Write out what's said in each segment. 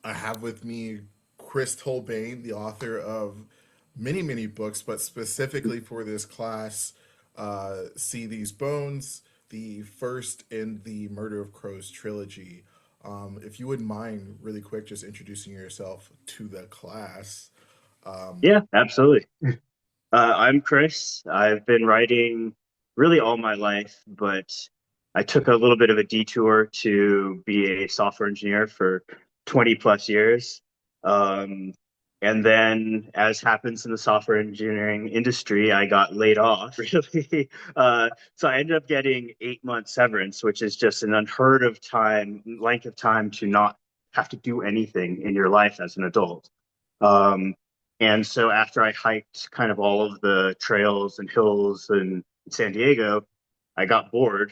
I have with me Chris Tullbane, the author of many, many books, but specifically for this class, See These Bones, the first in the Murder of Crows trilogy. If you wouldn't mind, really quick, just introducing yourself to the class. Um, Yeah, absolutely. I'm Chris. I've been writing really all my life, but I took a little bit of a detour to be a software engineer for 20 plus years. Um, and then, as happens in the software engineering industry, I got laid off, really. So I ended up getting 8 months severance, which is just an unheard of length of time to not have to do anything in your life as an adult. Um, and so after I hiked kind of all of the trails and hills in San Diego, I got bored.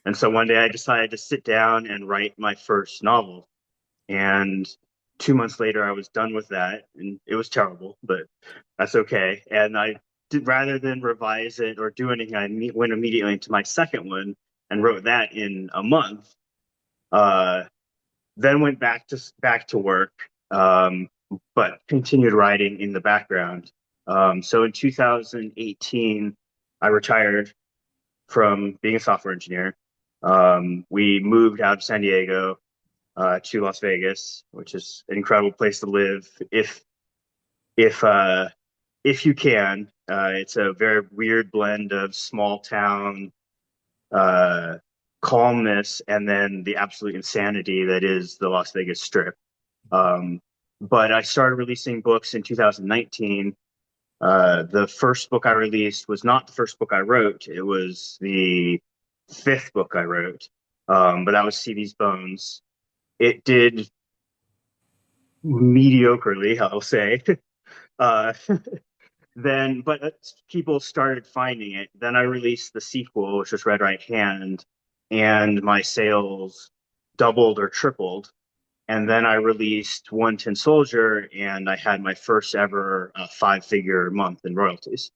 And so one day I decided to sit down and write my first novel. And 2 months later, I was done with that. And it was terrible, but that's okay. And I did, rather than revise it or do anything, went immediately into my second one and wrote that in a month. Uh, then went back to work, but continued writing in the background. So in 2018, I retired from being a software engineer. We moved out of San Diego to Las Vegas, which is an incredible place to live if uh, if you can. It's a very weird blend of small town uh, calmness and then the absolute insanity that is the Las Vegas Strip. Um, but I started releasing books in 2019. The first book I released was not the first book I wrote. It was the fifth book I wrote. But that was See These Bones. It did mediocrely, I'll say. Uh, but people started finding it. Then I released the sequel, which was Red Right Hand, and my sales doubled or tripled. And then I released One Tin Soldier, and I had my first ever five-figure month in royalties.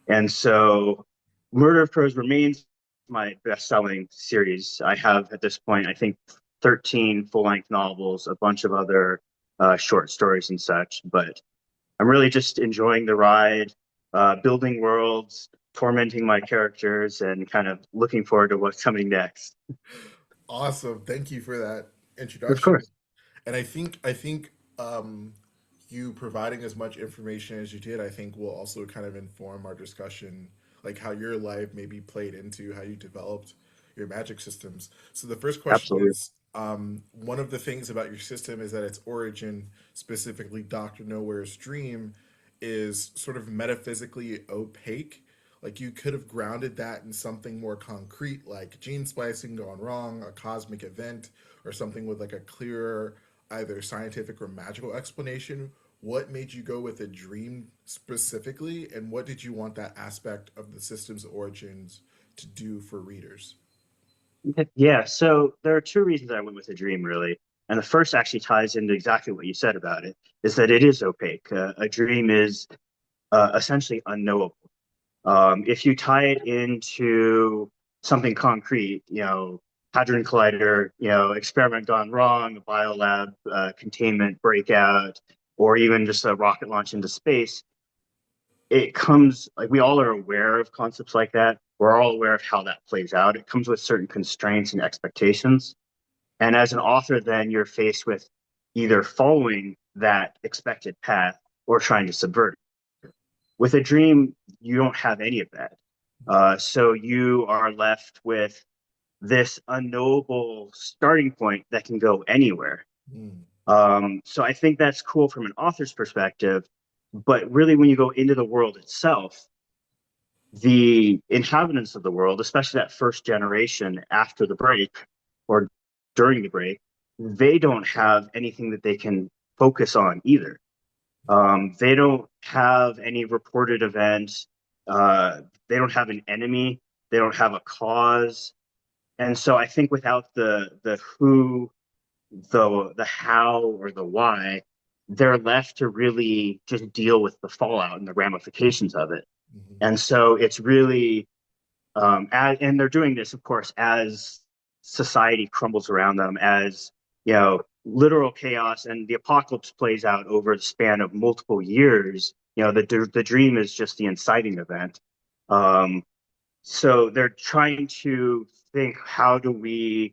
And so, Murder of Crows remains my best-selling series. I have at this point, I think, 13 full-length novels, a bunch of other short stories and such. But I'm really just enjoying the ride, building worlds, tormenting my characters, and kind of looking forward to what's coming next. awesome. Thank you for that Of introduction. course. And I think you providing as much information as you did, I think will also kind of inform our discussion, like how your life maybe played into how you developed your magic systems. So the first question Absolutely. is, one of the things about your system is that its origin, specifically Doctor Nowhere's dream, is sort of metaphysically opaque. Like you could have grounded that in something more concrete, like gene splicing gone wrong, a cosmic event, or something with like a clearer either scientific or magical explanation. What made you go with a dream specifically, and what did you want that aspect of the system's origins to do for readers? Yeah, so there are two reasons I went with a dream, really. And the first actually ties into exactly what you said about it, is that it is opaque. A dream is essentially unknowable. If you tie it into something concrete, Hadron Collider, experiment gone wrong, a biolab containment breakout, or even just a rocket launch into space, it comes like we all are aware of concepts like that. We're all aware of how that plays out. It comes with certain constraints and expectations. And as an author, then you're faced with either following that expected path or trying to subvert it. With a dream, you don't have any of that. So you are left with this unknowable starting point that can go anywhere. Mm. So I think that's cool from an author's perspective. But really, when you go into the world itself, the inhabitants of the world, especially that first generation after the break or during the break, they don't have anything that they can focus on either. They don't have any reported events. They don't have an enemy. They don't have a cause. And so I think without the who, the how, or the why, they're left to really just deal with the fallout and the ramifications of it. Mhm. And so it's really, and they're doing this, of course, as society crumbles around them, as literal chaos and the apocalypse plays out over the span of multiple years, the dream is just the inciting event. Um, so they're trying to think, how do we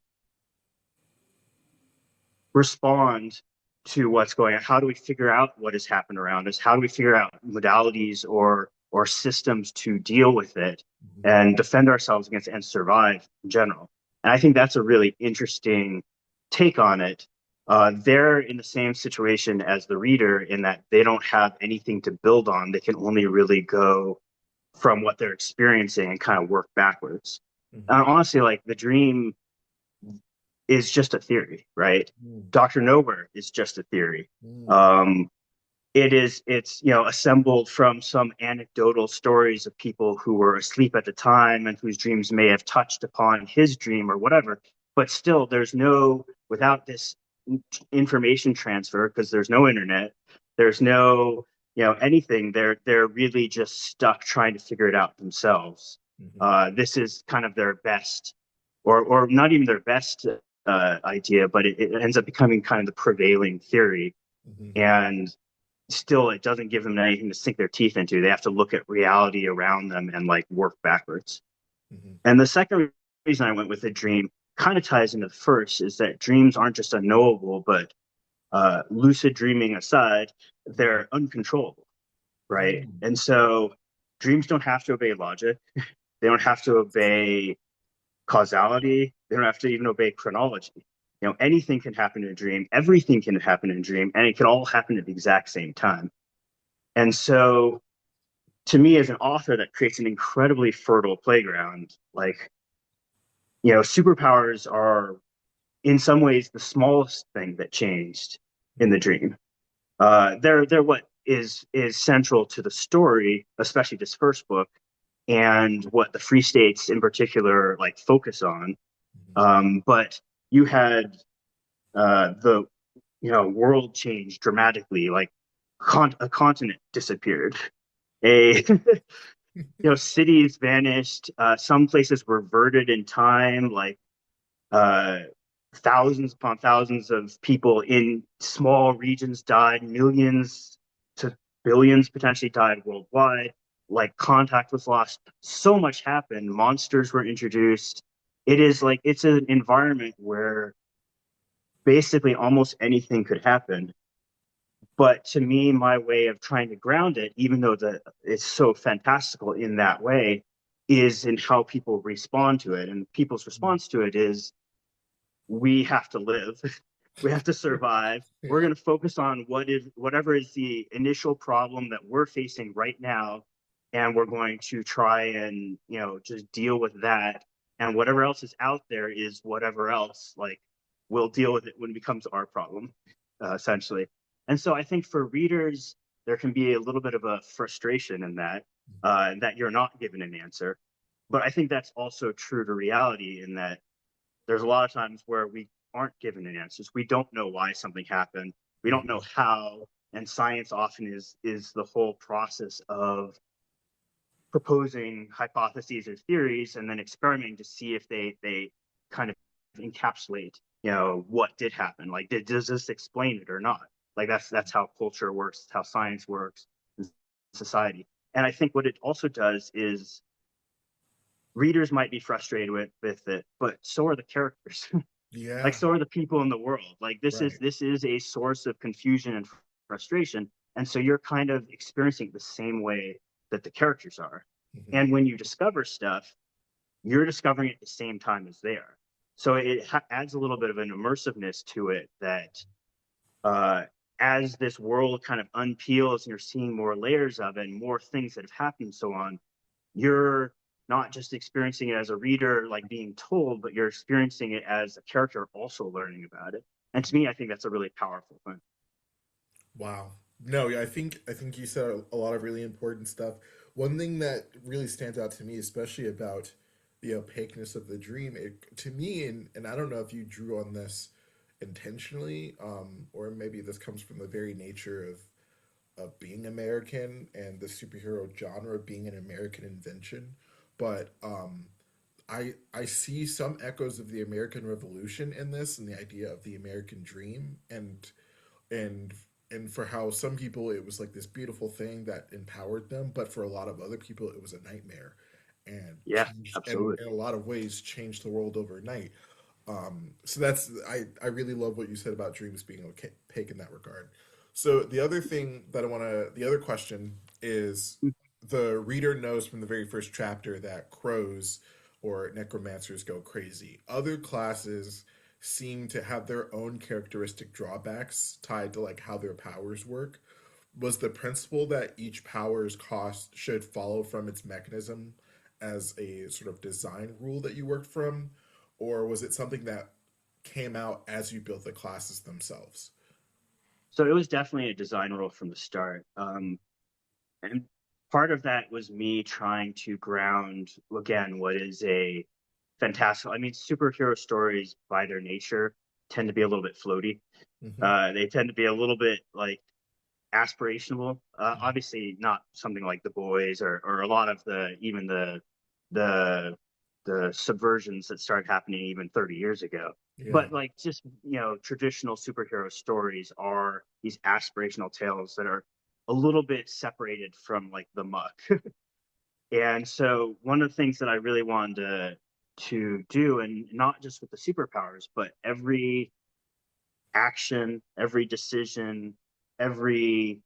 respond to what's going on? How do we figure out what has happened around us? How do we figure out modalities or systems to deal with it Mhm. and defend ourselves against and survive in general? And I think that's a really interesting take on it. They're in the same situation as the reader in that they don't have anything to build on. They can only really go from what they're experiencing and kind of work backwards. Mhm. And honestly, like the dream is just a theory, right? Mm. Dr. Nowhere is just a theory. Mm. Um, it's assembled from some anecdotal stories of people who were asleep at the time and whose dreams may have touched upon his dream or whatever. But still, there's no without this information transfer because there's no internet, there's no anything. They're really just stuck trying to figure it out themselves. Mhm. This is kind of their best, or not even their best idea, but it ends up becoming kind of the prevailing theory. Mhm. And still, it doesn't give them anything to sink their teeth into. They have to look at reality around them and like work backwards. Mhm. And the second reason I went with the dream kind of ties into the first is that dreams aren't just unknowable, but lucid dreaming aside, Mhm. they're uncontrollable, right? Mm. And so dreams don't have to obey logic. They don't have to obey causality. They don't have to even obey chronology. Anything can happen in a dream, everything can happen in a dream, and it can all happen at the exact same time. And so, to me, as an author, that creates an incredibly fertile playground. Like, superpowers are in some ways the smallest thing that changed in the Mhm. dream. They're what is central to the story, especially this first book, and what the Free States in particular like focus on. Mhm. But you had the world change dramatically, like a continent disappeared, a cities vanished, some places reverted in time, like uh, thousands upon thousands of people in small regions died, millions to billions potentially died worldwide. Like contact was lost. So much happened. Monsters were introduced. It is like it's an environment where basically almost anything could happen. But to me, my way of trying to ground it, even though it's so fantastical in that way, is in how people respond to it. And people's Mhm. response to it is we have to live, we have to survive. We're Yeah. going to focus on whatever is the initial problem that we're facing right now, and we're going to try and just deal with that. And whatever else is out there is whatever else. Like we'll deal with it when it becomes our problem, essentially. And so I think for readers, there can be a little bit of a frustration in that you're not given an answer. But I think that's also true to reality in that there's a lot of times where we aren't given an answers. We don't know why something happened. We don't know Mhm. how. And science often is the whole process of proposing hypotheses or theories and then experimenting to see if they kind of encapsulate what did happen. Like does this explain it or not? Like that's how culture works, how science works, society. And I think what it also does is readers might be frustrated with it, but so are the characters. Like Yeah. so are the people in the world. Like this is Right. this is a source of confusion and frustration, and so you're kind of experiencing it the same way that the characters are. Mhm. And when you discover stuff, you're discovering it at the same time as they are. So it adds a little bit of an immersiveness to it that uh, as this world kind of unpeels and you're seeing more layers of it and more things that have happened and so on, you're not just experiencing it as a reader, like being told, but you're experiencing it as a character also learning about it. And to me, I think that's a really powerful thing. Wow. No, yeah, I think you said a lot of really important stuff. One thing that really stands out to me, especially about the opaqueness of the dream, to me, and I don't know if you drew on this intentionally, or maybe this comes from the very nature of being American and the superhero genre being an American invention, but I see some echoes of the American Revolution in this, and the idea of the American dream, and and for how some people it was like this beautiful thing that empowered them, but for a lot of other people it was a nightmare, and Yeah, changed, and absolutely. in a lot of ways changed the world overnight. So that's I really love what you said about dreams being okay, opaque in that regard. So the other thing that the other question is, the reader knows from the very first chapter that crows or necromancers go crazy. Other classes seem to have their own characteristic drawbacks tied to like how their powers work. Was the principle that each power's cost should follow from its mechanism as a sort of design rule that you worked from, or was it something that came out as you built the classes themselves? So it was definitely a design rule from the start. And part of that was me trying to ground, again, what is a fantastic, I mean, superhero stories by their nature tend to be a little bit floaty. Mm-hmm. They tend to be a little bit like aspirational. Obviously, not something like The Boys or a lot of even the the subversions that started happening even 30 years ago. Yeah. But like just traditional superhero stories are these aspirational tales that are a little bit separated from like the muck. And so one of the things that I really wanted to do, and not just with the superpowers, but every action, every decision, every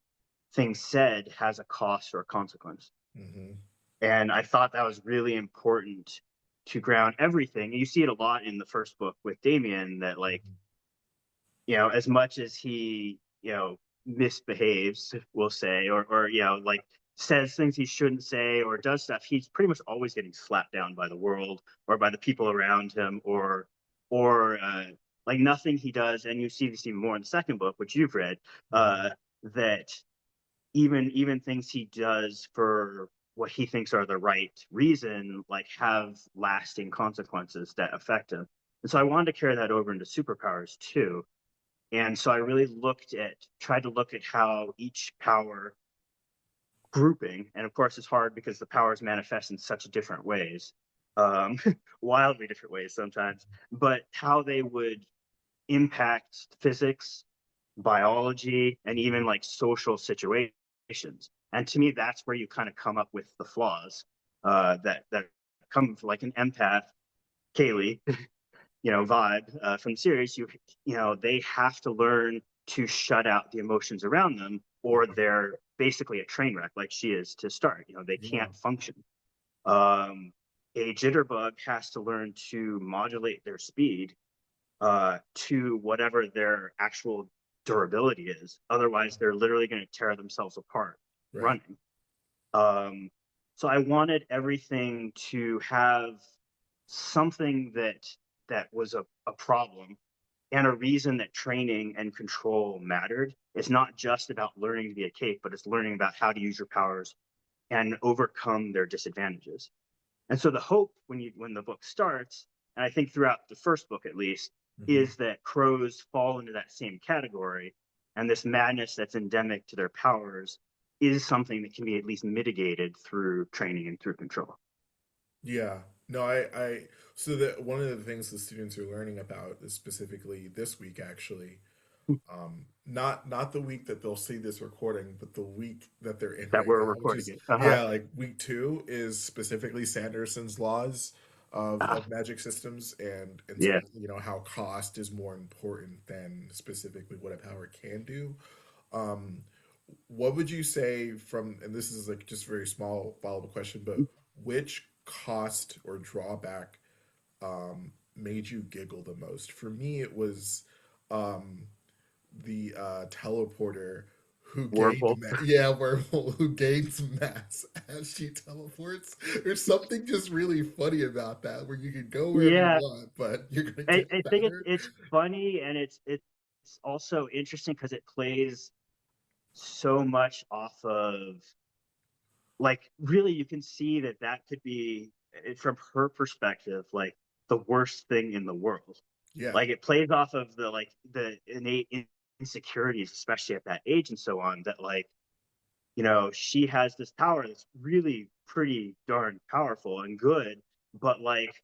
thing said has a cost or a consequence. Mm-hmm. And I thought that was really important to ground everything. And you see it a lot in the first book with Damien that, like, as much as he, misbehaves, we'll say, or, like says things he shouldn't say or does stuff, he's pretty much always getting slapped down by the world or by the people around him or like nothing he does. And you see this even more in the second book, which you've read, Mm-hmm. that even things he does for what he thinks are the right reason, like have lasting consequences that affect him. And so I wanted to carry that over into superpowers too. And so I really tried to look at how each power grouping, and of course it's hard because the powers manifest in such different ways, um, wildly different ways sometimes, but how they would impact physics, biology, and even like social situations. And to me, that's where you kind of come up with the flaws that come from like an empath, Kaylee, vibe from the series. They have to learn to shut out the emotions around them, or they're basically a train wreck, like she is to start. They Yeah. can't function. Um, a jitterbug has to learn to modulate their speed to whatever their actual durability is. Otherwise, they're literally going to tear themselves apart Right. running. Um, so I wanted everything to have something that was a problem and a reason that training and control mattered. It's not just about learning to be a cape, but it's learning about how to use your powers and overcome their disadvantages. And so the hope when the book starts, and I think throughout the first book at least, Mm-hmm. is that crows fall into that same category, and this madness that's endemic to their powers is something that can be at least mitigated through training and through control. Yeah. No, so that one of the things the students are learning about is specifically this week, actually, not the week that they'll see this recording, but the week that they're in That right we're now, which recording is, it. Uh-huh. yeah, like week two is specifically Sanderson's laws Uh-huh. of magic systems, and Yeah. how cost is more important than specifically what a power can do. Um, what would you say from, and this is like just a very small follow-up question, but which cost or drawback made you giggle the most? For me, it was um, the teleporter who gained Wormhole. yeah, wormhole who gains mass as she teleports. There's something just really funny about that, where you can go wherever you Yeah. want, but you're gonna I, get I think fatter. it's funny and it's also interesting because it plays so much off of like really you can see that could be from her perspective like the worst thing in the world. Yeah. Like it plays off of the innate insecurities, especially at that age and so on, that like she has this power that's really pretty darn powerful and good, but like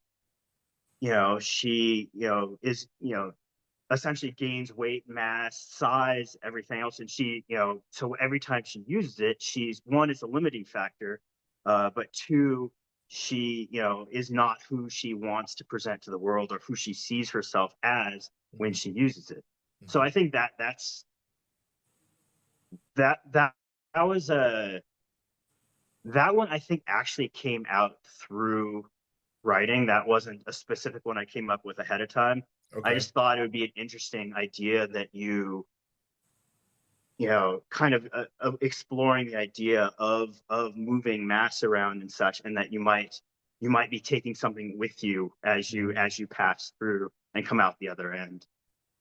she, is, essentially gains weight, mass, size, everything else. And she, so every time she uses it, she's one, it's a limiting factor, but two, she, is not who she wants to present to the world or who she sees herself as when Mhm. she uses it. So Mhm. I think that that was a that one I think actually came out through writing. That wasn't a specific one I came up with ahead of time. I Okay. just thought it would be an interesting idea that kind of exploring the idea of moving mass around and such, and that you might be taking something with you as you Mhm. as you pass through and come out the other end.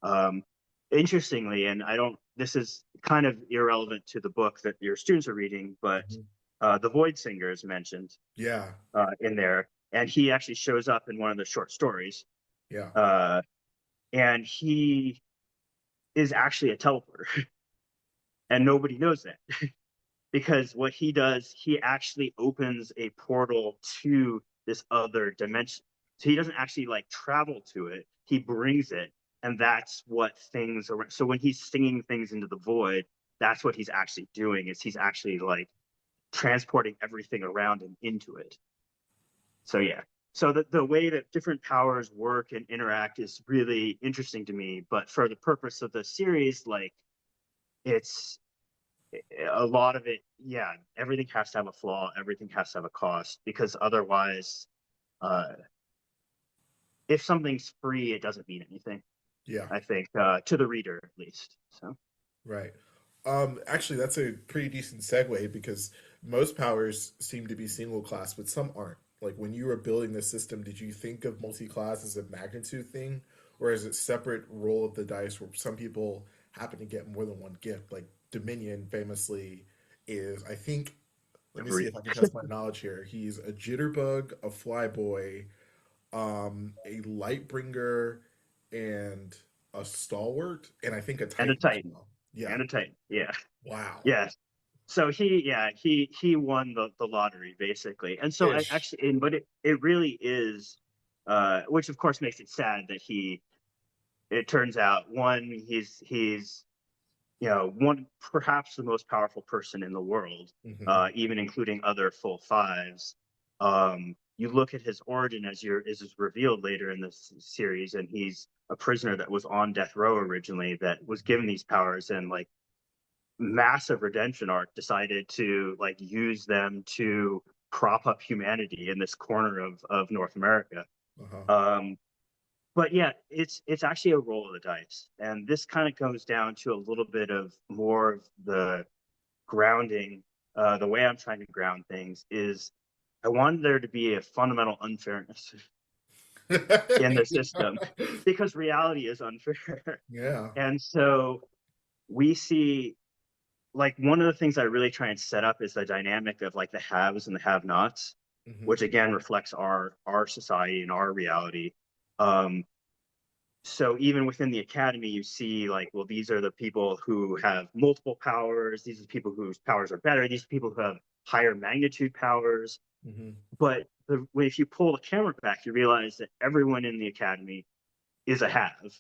Um, Interestingly, and I don't. This is kind of irrelevant to the book that your students are reading, but Mhm. the Void Singer is mentioned Yeah. in there, and he actually shows up in one of the short stories, Yeah. uh, and he is actually a teleporter, and nobody knows that because what he does, he actually opens a portal to this other dimension. So he doesn't actually like travel to it; he brings it, and that's what things are. So when he's singing things into the void, that's what he's actually doing. Is he's actually like transporting everything around him into it. So yeah. So the way that different powers work and interact is really interesting to me. But for the purpose of the series, like it's a lot of it, yeah, everything has to have a flaw, everything has to have a cost, because otherwise, uh, if something's free, it doesn't mean anything, Yeah. I think, to the reader at least. So Right. Actually, that's a pretty decent segue because most powers seem to be single class, but some aren't. Like when you were building the system, did you think of multi-class as a magnitude thing, or is it separate roll of the dice where some people happen to get more than one gift? Like Dominion famously is, I think. Let me see every if I can test my knowledge here. He's a jitterbug, a flyboy, a lightbringer, and a stalwart, and I think a and a titan as Titan, well. Yeah. and a Titan, yeah, Wow. yeah. So he won the lottery basically, and so I Ish. actually, but it really is, which of course makes it sad that he. It turns out one, he's one perhaps the most powerful person in the world, Hmm. even including other full fives. You look at his origin as is revealed later in this series, and he's a prisoner that was on death row originally, that was given these powers, and like massive redemption arc decided to like use them to prop up humanity in this corner of North America. Uh-huh. Um, but yeah, it's actually a roll of the dice, and this kind of comes down to a little bit of more of the grounding. The way I'm trying to ground things is I wanted there to be a fundamental unfairness in the system because reality is unfair. Yeah. And so we see, like, one of the things I really try and set up is the dynamic of like the haves and the have-nots, Hmm. which again reflects our society and our reality. Um, so even within the academy, you see like, well, these are the people who have multiple powers. These are the people whose powers are better. These are people who have higher magnitude powers. Hmm. But if you pull the camera back, you realize that everyone in the academy is a have,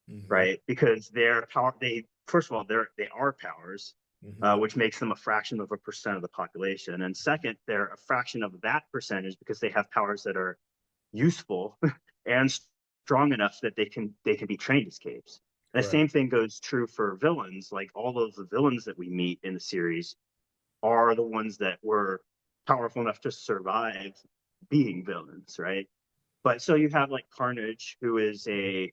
Hmm. right? Because their power, they first of all, they are powers, Hmm. which makes them a fraction of a percent of the population. And second, they're a fraction of that percentage because they have powers that are useful and strong enough that they can be trained escapes. And the Correct. same thing goes true for villains. Like all of the villains that we meet in the series are the ones that were powerful enough to survive being villains, right? But so you have like Carnage, who is a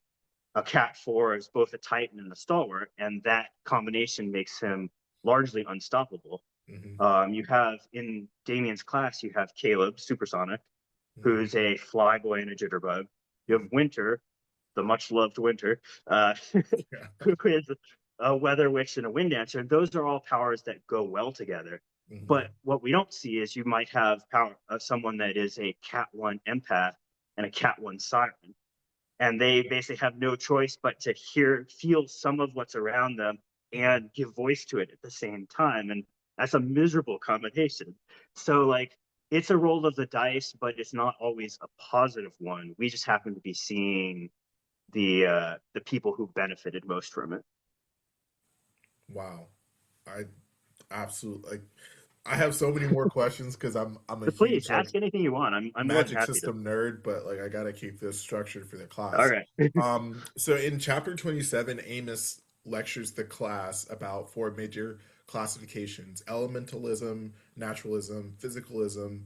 Cat 4, is both a Titan and a Stalwart, and that combination makes him largely unstoppable. Hmm. You have in Damien's class, you have Caleb, Supersonic, Hmm. who's a flyboy and a jitterbug. You have Winter, the much loved Winter, Yeah. who is a weather witch and a wind dancer. Those are all powers that go well together. Hmm. But what we don't see is you might have power someone that is a Cat 1 empath and a Cat 1 siren. And they basically have no choice but to feel some of what's around them Hmm. and give voice to it at the same time. And that's a miserable combination. So, like, it's a roll of the dice, but it's not always a positive one. We just happen to be seeing the people who benefited most from it. Wow. I absolutely like. I have so many more questions because I'm a But please huge like ask anything you want. I'm more than magic happy to. system nerd, but like I gotta keep this structured for the All class. right. So in chapter 27, Amos lectures the class about four major classifications: elementalism, naturalism, physicalism,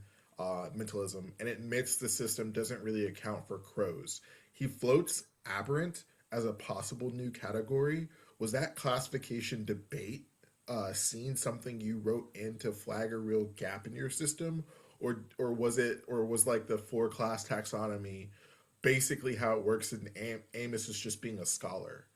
mentalism, and it admits the system doesn't really account for crows. He floats aberrant as a possible new category. Was that classification debate seen something you wrote in to flag a real gap in your system, or was it, or was like the four class taxonomy basically how it works and Amos is just being a scholar?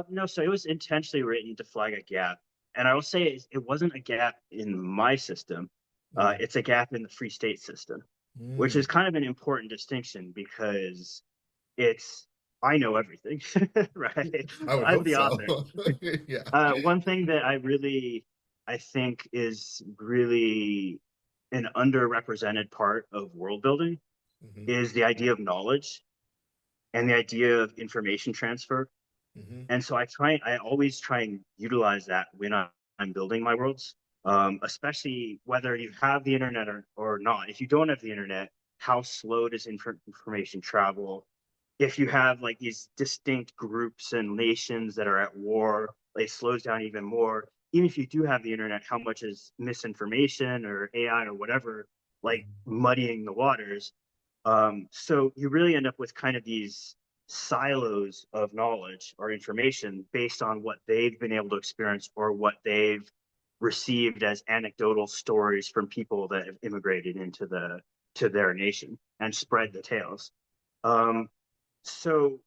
No, so it was intentionally written to flag a gap. And I will say it wasn't a gap in my system. Mm. It's a gap in the free state system, which is Mm. kind of an important distinction because it's, I know everything, right? I would I'm hope the so. author. Yeah. One thing that I think is really an underrepresented part of world building Hmm. is the idea of knowledge and the idea of information transfer. Hmm. And so I always try and utilize that when I'm building my worlds, especially whether you have the internet or not. If you don't have the internet, how slow does information travel? If you have like these distinct groups and nations that are at war, it slows down even more. Even if you do have the internet, how much is misinformation or AI or whatever, like muddying the waters? So you really end up with kind of these silos of knowledge or information based on what they've been able to experience or what they've received as anecdotal stories from people that have immigrated into to their nation and spread the tales. Um, so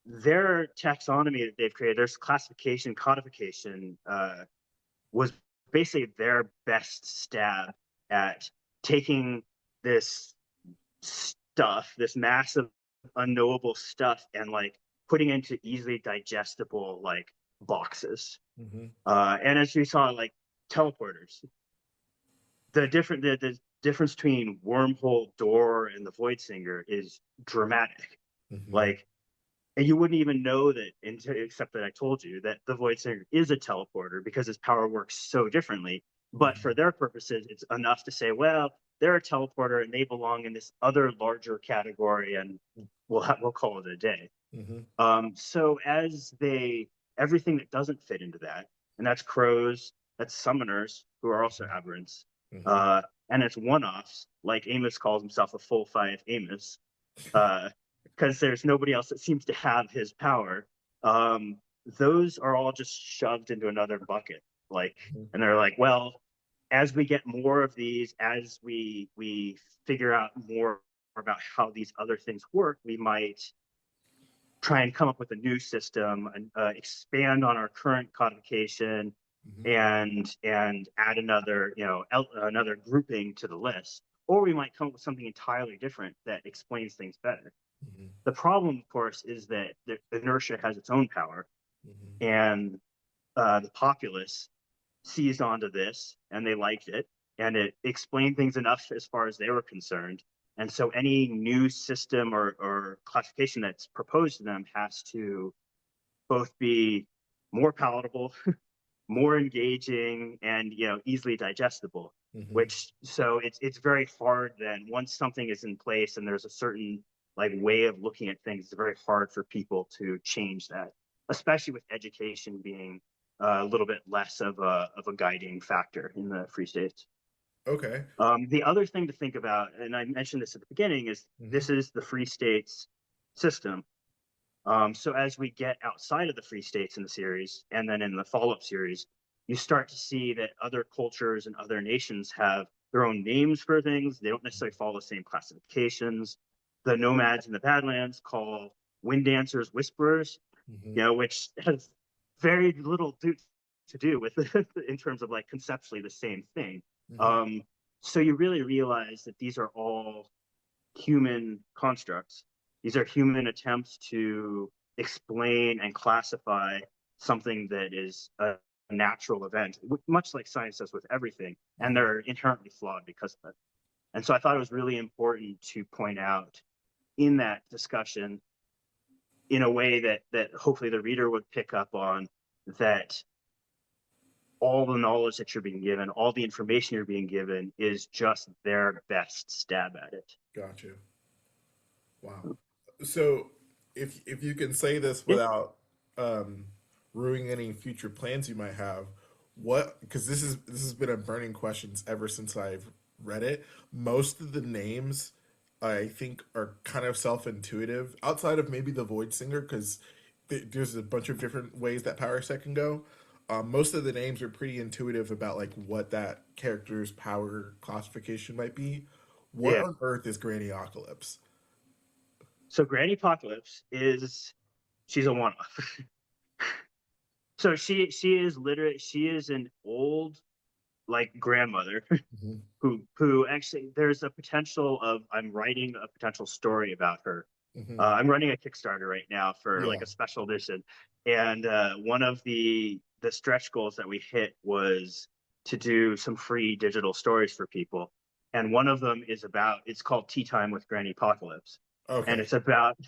their taxonomy that they've created, their classification, codification, was basically their best stab at taking this stuff, this massive unknowable stuff, and like putting into easily digestible like boxes. Hmm. And as we saw, like teleporters, the difference between wormhole door and the void singer is dramatic. Hmm. Like, and you wouldn't even know that except that I told you that the void singer is a teleporter because his power works so differently. But for their purposes, it's enough to say, well, they're a teleporter and they belong in this other larger category, and we'll call it a day. Hmm. So as they everything that doesn't fit into that, and that's crows, that's summoners who are also aberrants, Hmm. uh, and it's one-offs. Like Amos calls himself a full five Amos, because there's nobody else that seems to have his power. Um, those are all just shoved into another bucket. Like, and they're like, well, as we get more of these, as we figure out more about how these other things work, we might try and come up with a new system and expand on our current codification Hmm. and add another another grouping to the list, or we might come up with something entirely different that explains things better. Hmm. The problem, of course, is that the inertia has its own power, Hmm. and the populace seized onto this and they liked it, and it explained things enough as far as they were concerned. And so any new system or classification that's proposed to them has to both be more palatable, more engaging, and easily digestible. Hmm. Which so it's very hard then once something is in place and there's a certain like way of looking at things. It's very hard for people to change that, especially with education being a little bit less of a guiding factor in the free states. Okay. The other thing to think about, and I mentioned this at the beginning, is Hmm. this is the free states system. So as we get outside of the free states in the series, and then in the follow-up series, you start to see that other cultures and other nations have their own names for things. They don't necessarily follow the same classifications. The nomads in the Badlands call wind dancers whisperers, Hmm. which has very little to do with in terms of like conceptually the same thing. Hmm. Um, so you really realize that these are all human constructs. These are human attempts to explain and classify something that is natural event, much like science does with everything, and they're inherently flawed because of it. And so I thought it was really important to point out in that discussion, in a way that hopefully the reader would pick up on, that all the knowledge that you're being given, all the information you're being given, is just their best stab at it. Gotcha. Wow. So if you can say this Yeah, without um, ruining any future plans you might have, what? Because this has been a burning questions ever since I've read it. Most of the names I think are kind of self-intuitive, outside of maybe the Void Singer, because there's a bunch of different ways that power set can go. Most of the names are pretty intuitive about like what that character's power classification might be. What yeah. on earth is Granny Apocalypse? So Granny Apocalypse is, she's a one-off. So she is an old, like, grandmother Mhm. who actually, there's a potential of, I'm writing a potential story about her. Hmm. I'm running a Kickstarter right now for Yeah. like a special edition, and one of the stretch goals that we hit was to do some free digital stories for people, and one of them is about, it's called Tea Time with Granny Apocalypse, and Okay. it's about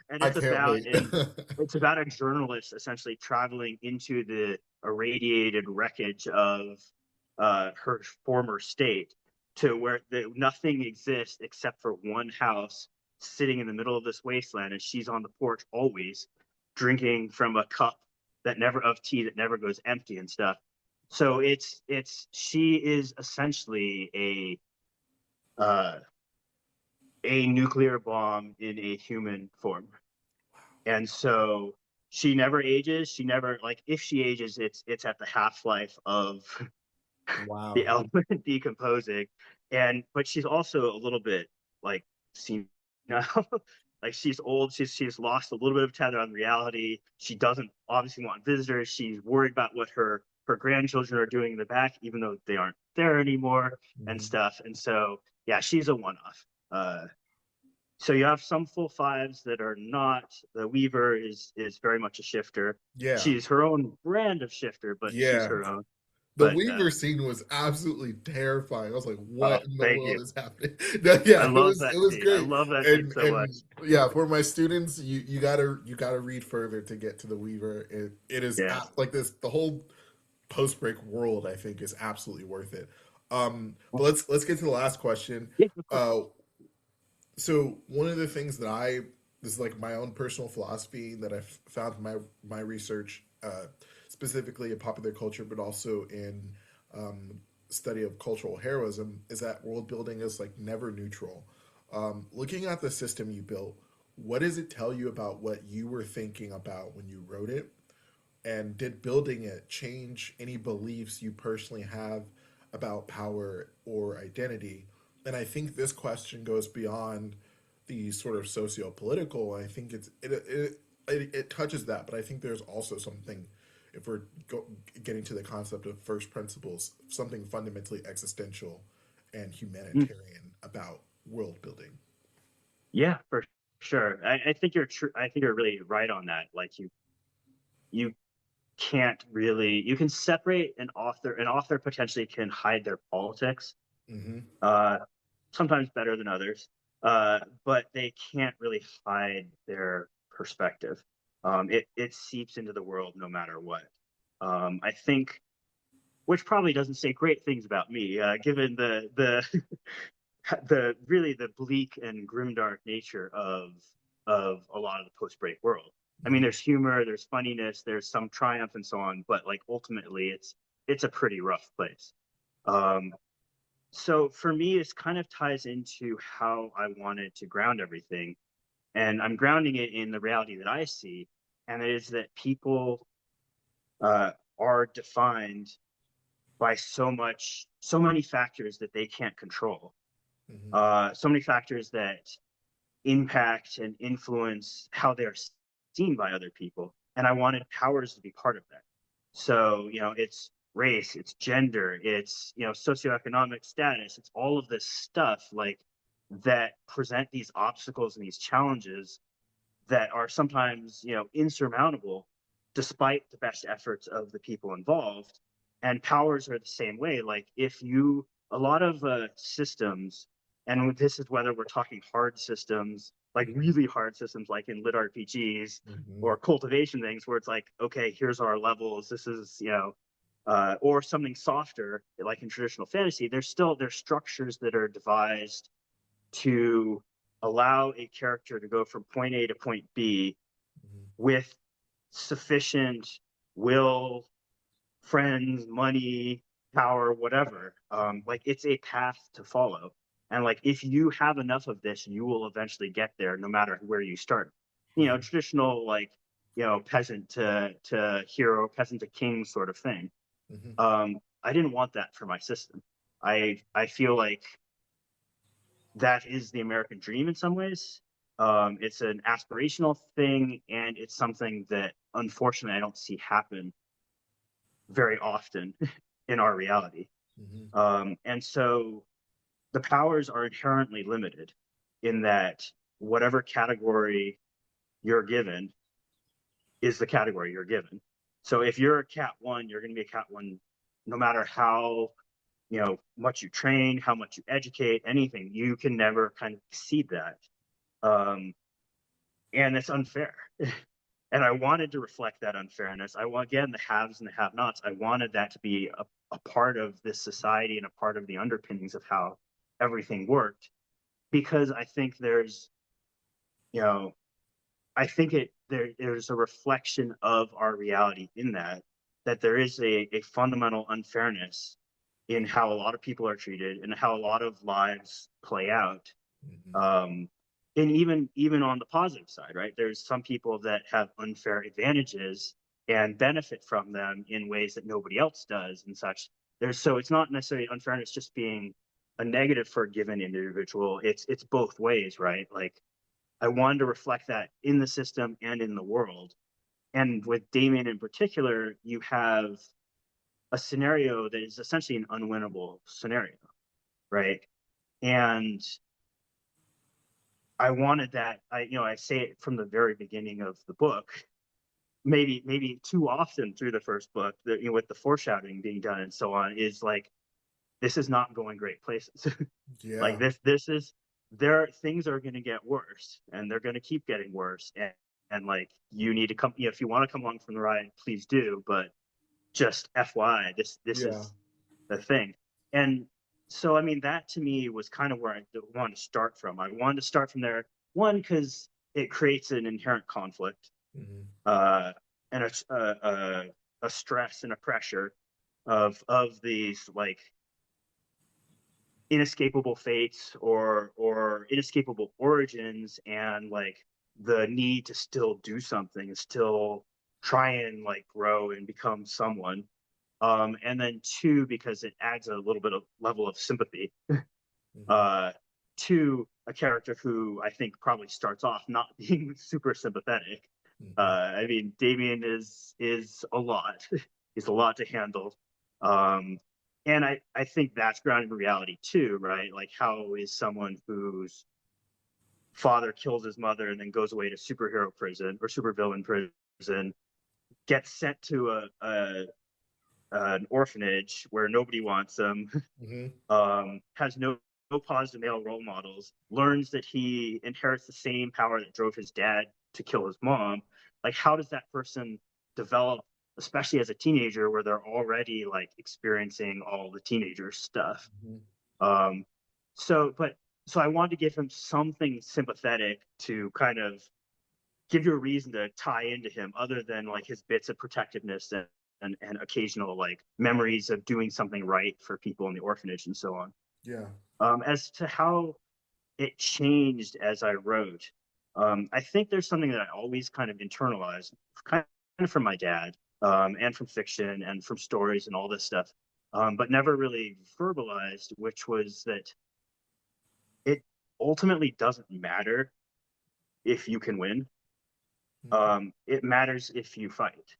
and I can't wait. it's about a journalist essentially traveling into the irradiated wreckage of her former state, to where nothing exists except for one house sitting in the middle of this wasteland, and she's on the porch always drinking from a cup that never, of tea that never goes empty and stuff. So it's she is essentially uh, a nuclear bomb in a human form. And so she never ages. She never, like, if she ages, it's at the half life of the Wow. element decomposing. And but she's also a little bit like seen now. Like, she's old, she's lost a little bit of tether on reality. She doesn't obviously want visitors. She's worried about what her grandchildren are doing in the back, even though they aren't there anymore and Hmm. stuff. And so yeah, she's a one-off. So you have some full fives that are not. The Weaver is very much a shifter. Yeah. She's her own brand of shifter, but she's Yeah. her own. The But Weaver scene was absolutely terrifying. I was like, oh, "What in the thank world you. is happening?" I Yeah, love it that was scene. I great. love that scene so much. And yeah, for my students, you gotta read further to get to the Weaver. It is Yeah. like this. The whole post break world, I think, is absolutely worth it. But let's get to the last question. Yeah, of course. Uh, so one of the things that I this is like my own personal philosophy that I've found from my research, specifically in popular culture, but also in um, study of cultural heroism, is that world building is like never neutral. Looking at the system you built, what does it tell you about what you were thinking about when you wrote it? And did building it change any beliefs you personally have about power or identity? And I think this question goes beyond the sort of socio-political. I think it touches that, but I think there's also something, if we're getting to the concept of first principles, something fundamentally existential and Mm. humanitarian about world building. Yeah, for sure. I think you're true. I think you're really right on that. Like, you can't really, you can separate an author. An author potentially can hide their politics, Hmm. uh, sometimes better than others, but they can't really hide their perspective. It seeps into the world no matter what. I think, which probably doesn't say great things about me, given the the really the bleak and grimdark nature of a lot of the post-break world. I mean, Hmm. there's humor, there's funniness, there's some triumph and so on, but like ultimately, it's a pretty rough place. Um, so for me, it kind of ties into how I wanted to ground everything, and I'm grounding it in the reality that I see, and it is that people uh, are defined by so many factors that they can't control, Hmm. so many factors that impact and influence how they're seen by other people. And I wanted powers to be part of that. So, it's race, it's gender, it's, socioeconomic status, it's all of this stuff, like, that present these obstacles and these challenges that are sometimes, insurmountable despite the best efforts of the people involved. And powers are the same way. Like if you, a lot of systems, and this is whether we're talking hard systems, like really hard systems, like in lit RPGs Mm-hmm. or cultivation things, where it's like, okay, here's our levels. This is, or something softer, like in traditional fantasy. There's structures that are devised to allow a character to go from point A to point B Mm-hmm. with sufficient will, friends, money, power, whatever. Like it's a path to follow. And like if you have enough of this, you will eventually get there no matter where you start. Mm-hmm. Traditional like, peasant to hero, peasant to king sort of thing. Mm-hmm. I didn't want that for my system. I feel like that is the American dream in some ways. It's an aspirational thing, and it's something that unfortunately I don't see happen very often in our reality. Mm-hmm. And so the powers are inherently limited in that whatever category you're given is the category you're given. So if you're a cat one, you're going to be a cat one no matter how much you train, how much you educate, anything. You can never kind of exceed that. Um, and it's unfair. And I wanted to reflect that unfairness. I want, again, the haves and the have-nots. I wanted that to be a part of this society and a part of the underpinnings of how everything worked, because I think there's, you know, I think there's a reflection of our reality in that there is a fundamental unfairness in how a lot of people are treated and how a lot of lives play out. Mm-hmm. Um, and even on the positive side, right? There's some people that have unfair advantages and benefit from them in ways that nobody else does and such. So it's not necessarily unfairness just being a negative for a given individual. It's both ways, right? Like I wanted to reflect that in the system and in the world. And with Damien in particular, you have a scenario that is essentially an unwinnable scenario, right? And I wanted that. I say it from the very beginning of the book, maybe too often through the first book, that with the foreshadowing being done and so on, is like this is not going great places. Like Yeah. this is there things are going to get worse, and they're going to keep getting worse, and like you need to come. If you want to come along from the ride, please do. But just FYI, this Yeah. is the thing. And so, I mean, that to me was kind of where I wanted to start from. I wanted to start from there, one, because it creates an inherent conflict, Mm-hmm. uh, and a stress and a pressure of these like inescapable fates or inescapable origins, and like the need to still do something and still try and like grow and become someone. And then two, because it adds a little bit of level of sympathy Mm-hmm. uh, to a character who I think probably starts off not being super sympathetic. Mm-hmm. I mean, Damien is a lot. He's a lot to handle. Um, and I think that's grounded in reality too, right? Like how is someone whose father kills his mother and then goes away to superhero prison or supervillain prison, gets sent to an orphanage where nobody wants them, Mm-hmm. has no positive male role models, learns that he inherits the same power that drove his dad to kill his mom. Like, how does that person develop, especially as a teenager, where they're already like experiencing all the teenager stuff? Mm-hmm. Um, so I wanted to give him something sympathetic to kind of give you a reason to tie into him other than like his bits of protectiveness and occasional like memories of doing something right for people in the orphanage and so on. Yeah. As to how it changed as I wrote, I think there's something that I always kind of internalized, kind of from my dad, and from fiction and from stories and all this stuff, but never really verbalized, which was that it ultimately doesn't matter if you can win. Mm-hmm. It matters if you fight.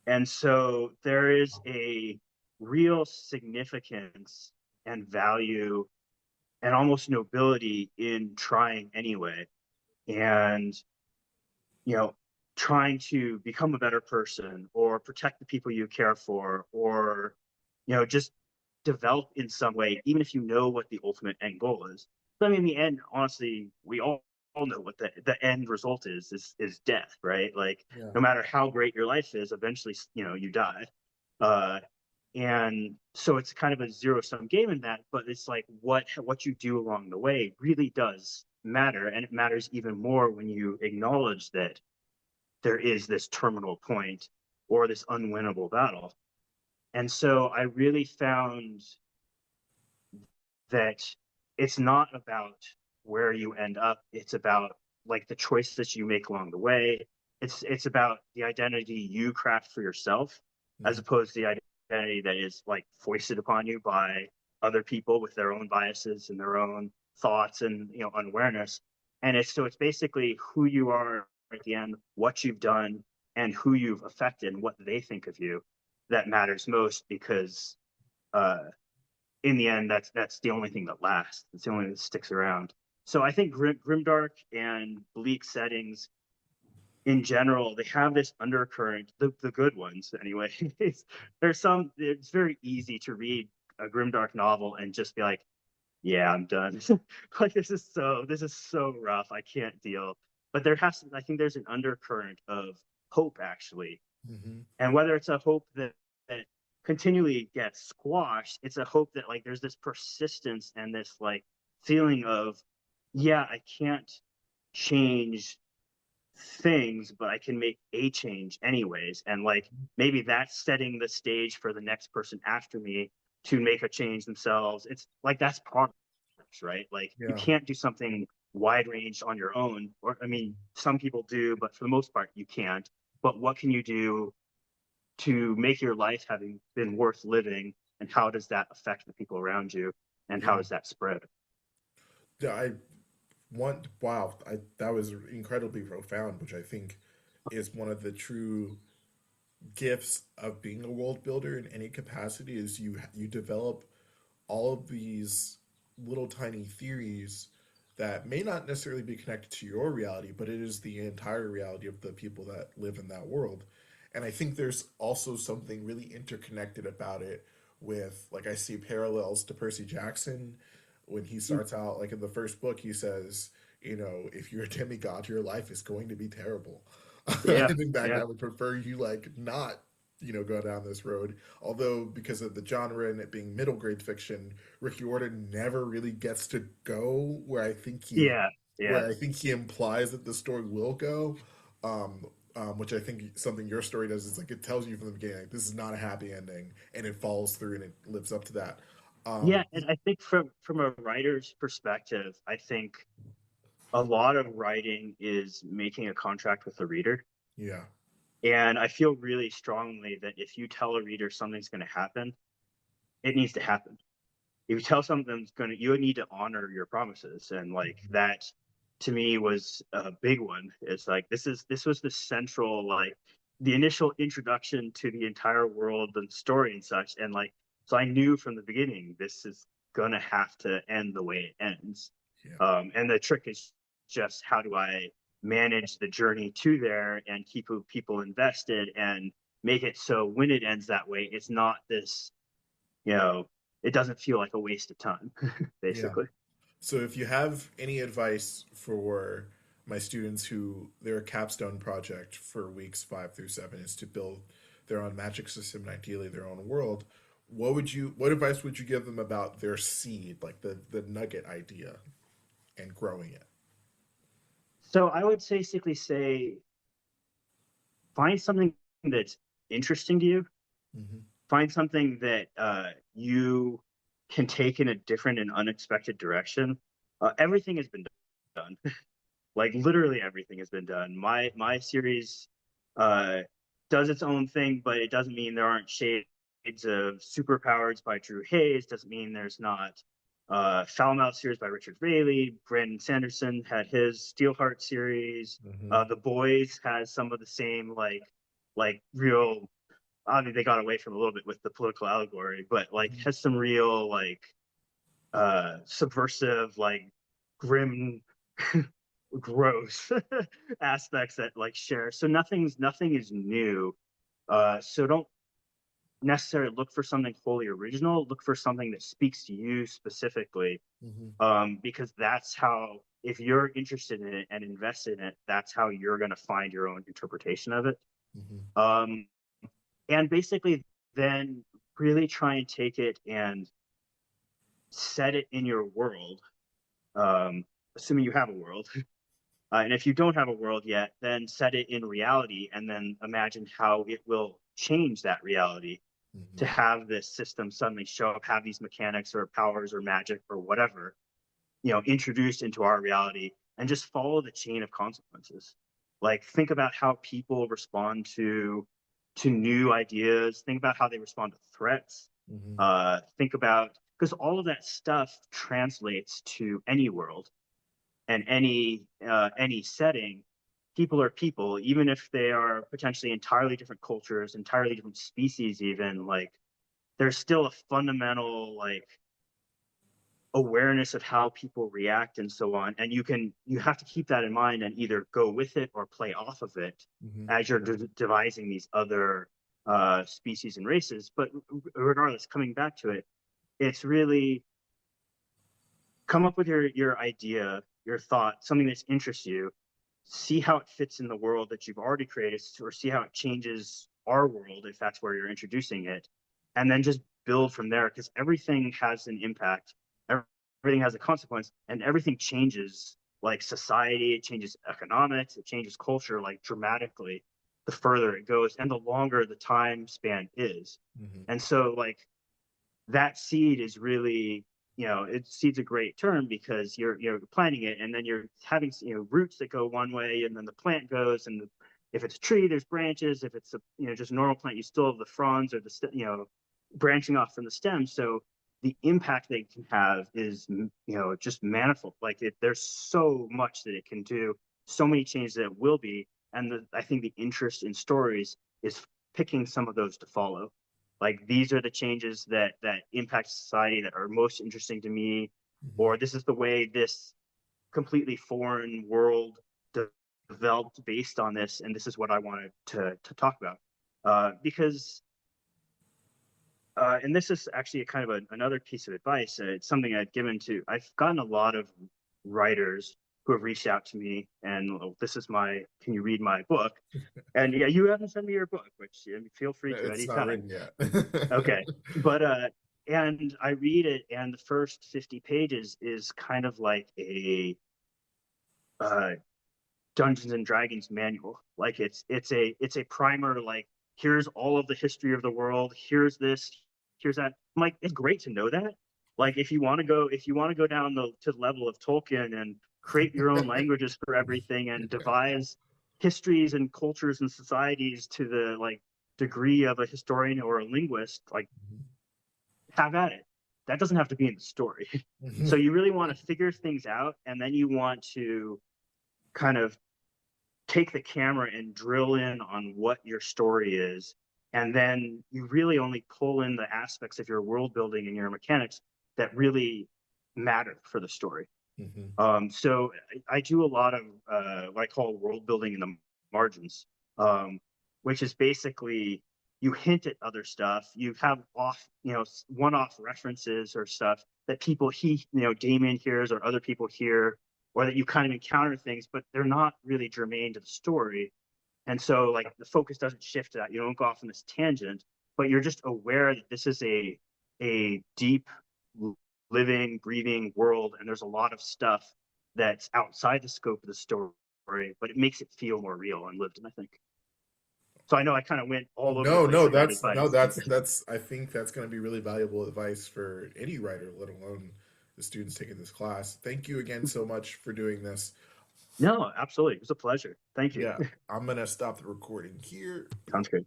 And so there is a real significance and value and almost nobility in trying anyway. And, you know, trying to become a better person or protect the people you care for, or just develop in some way, even if you know what the ultimate end goal is. But I mean, in the end, honestly, we all know what the end result is death, right? Like, Yeah. no matter how great your life is, eventually, you die. Uh, and so it's kind of a zero sum game in that, but it's like what you do along the way really does matter, and it matters even more when you acknowledge that there is this terminal point or this unwinnable battle. And so I really found that it's not about where you end up. It's about like the choices you make along the way. It's about the identity you craft for yourself, as Mhm. opposed to the identity that is like foisted upon you by other people with their own biases and their own thoughts and unawareness. And it's basically who you are at the end, what you've done, and who you've affected, and what they think of you, that matters most, because uh, in the end, that's the only thing that lasts. It's the only thing that sticks around. So I think grimdark and bleak settings in general, they have this undercurrent. The good ones, anyway. There's some. It's very easy to read a grimdark novel and just be like, "Yeah, I'm done." Like, this is so rough. I can't deal. But I think there's an undercurrent of hope, actually, Mhm. and whether it's a hope that continually gets squashed, it's a hope that like there's this persistence and this like feeling of, yeah, I can't change things, but I can make a change anyways. And like maybe that's setting the stage for the next person after me to make a change themselves. It's like that's progress, right? Like you Yeah. can't do something wide range on your own. Or I mean, some people do, but for the most part, you can't. But what can you do to make your life having been worth living, and how does that affect the people around you, and how Yeah. does that spread? Yeah, I want wow, that was incredibly profound, which I think is one of the true gifts of being a world builder in any capacity is you develop all of these little tiny theories that may not necessarily be connected to your reality, but it is the entire reality of the people that live in that world. And I think there's also something really interconnected about it with, like, I see parallels to Percy Jackson when he starts out, like, in the first book, he says, if you're a demigod, your life is going to be terrible. Yeah, In fact, yeah, I would prefer you, like, not go down this road. Although, because of the genre and it being middle grade fiction, Ricky Orton never really gets to go yeah, yeah, where I think he implies that the story will go. Um, which I think something your story does is like it tells you from the beginning, like, this is not a happy ending, and it follows through and it lives up to that. yeah. And I think from a writer's perspective, I think a lot of writing is making a contract with the reader. Yeah, And I feel really strongly that if you tell a reader something's going to happen, it needs to happen. If you tell something's going to, you need to honor your promises. And like that to me was a big one. It's like, this was the central, like the initial introduction to the entire world and story and such. And like, so I knew from the beginning, this is going to have to end the way it ends. yeah, And the trick is just how do I manage the journey to there and keep people invested and make it so when it ends that way, it's not this, you know, it doesn't feel like a waste of time, yeah. basically. So if you have any advice for my students who their capstone project for weeks 5 through 7 is to build their own magic system and ideally their own world, what advice would you give them about their seed, like the nugget idea and growing it? So I would basically say find something that's interesting to you, Hmm. find something that you can take in a different and unexpected direction. Everything has been done. Like literally everything has been done. My series uh, does its own thing, but it doesn't mean there aren't shades of Superpowers by Drew Hayes. Doesn't mean there's not Foulmouth series by Richard Rayleigh. Brandon Sanderson had his Steelheart series. Hmm. The Boys has some of the same like real. I mean, they got away from a little bit with the political allegory, but like has some real like subversive like grim gross aspects that like share. So nothing is new. So don't necessarily look for something wholly original. Look for something that speaks to you specifically, Hmm. because that's how, if you're interested in it and invested in it, that's how you're going to find your own interpretation of it. Hmm. Um, and basically, then really try and take it and set it in your world, assuming you have a world. And if you don't have a world yet, then set it in reality and then imagine how it will change that reality to Hmm. have this system suddenly show up, have these mechanics or powers or magic or whatever, introduced into our reality, and just follow the chain of consequences. Like think about how people respond to new ideas. Think about how they respond to threats. Hmm. Think about, because all of that stuff translates to any world and any setting. People are people, even if they are potentially entirely different cultures, entirely different species, even like there's still a fundamental like awareness of how people react and so on, and you have to keep that in mind and either go with it or play off of it Hmm. as you're devising these other species and races. But regardless, coming back to it, it's really come up with your idea, your thought, something that interests you, see how it fits in the world that you've already created, or see how it changes our world if that's where you're introducing it, and then just build from there, because everything has an impact, everything has a consequence, and everything changes, like society, it changes economics, it changes culture like dramatically the further it goes and the longer the time span is. Hmm. And so like that seed is really, seed's a great term because you're planting it and then you're having, roots that go one way and then the plant goes, and if it's a tree there's branches, if it's a, just a normal plant you still have the fronds or the branching off from the stem. So the impact they can have is, just manifold. Like there's so much that it can do, so many changes that it will be. And I think the interest in stories is picking some of those to follow. Like these are the changes that impact society that are most interesting to me, Hmm. or this is the way this completely foreign world developed based on this, and this is what I wanted to talk about. Because and this is actually a kind of another piece of advice. It's something I've gotten a lot of writers who have reached out to me, and this is can you read my book? And yeah, you haven't sent me your book, which feel free to It's not anytime. written yet. Okay. But and I read it, and the first 50 pages is kind of like a uh Dungeons and Dragons manual. Like it's a primer, like here's all of the history of the world, here's this, here's that. I'm like, it's great to know that. Like if you want to go down to the level of Tolkien and create your own languages for everything and devise histories and cultures and societies to the like degree of a historian or a linguist, like have at it. That doesn't have to be in the story. So you really want to figure things out, and then you want to kind of take the camera and drill in on what your story is. And then you really only pull in the aspects of your world building and your mechanics that really matter for the story. Hmm. So I do a lot of what I call world building in the margins, um, which is basically you hint at other stuff. You have one-off references or stuff that Damien hears or other people hear, or that you kind of encounter things, but they're not really germane to the story. And so like the focus doesn't shift to that. You don't go off on this tangent, but you're just aware that this is a deep living, breathing world, and there's a lot of stuff that's outside the scope of the story, but it makes it feel more real and lived in, I think. So I know I kind of went all over the No, place no, with that that's no, advice. that's. I think that's going to be really valuable advice for any writer, let alone the students taking this class. Thank you again so much for doing this. No, absolutely. It was a pleasure. Thank you. Yeah, I'm gonna stop the recording here. Sounds great.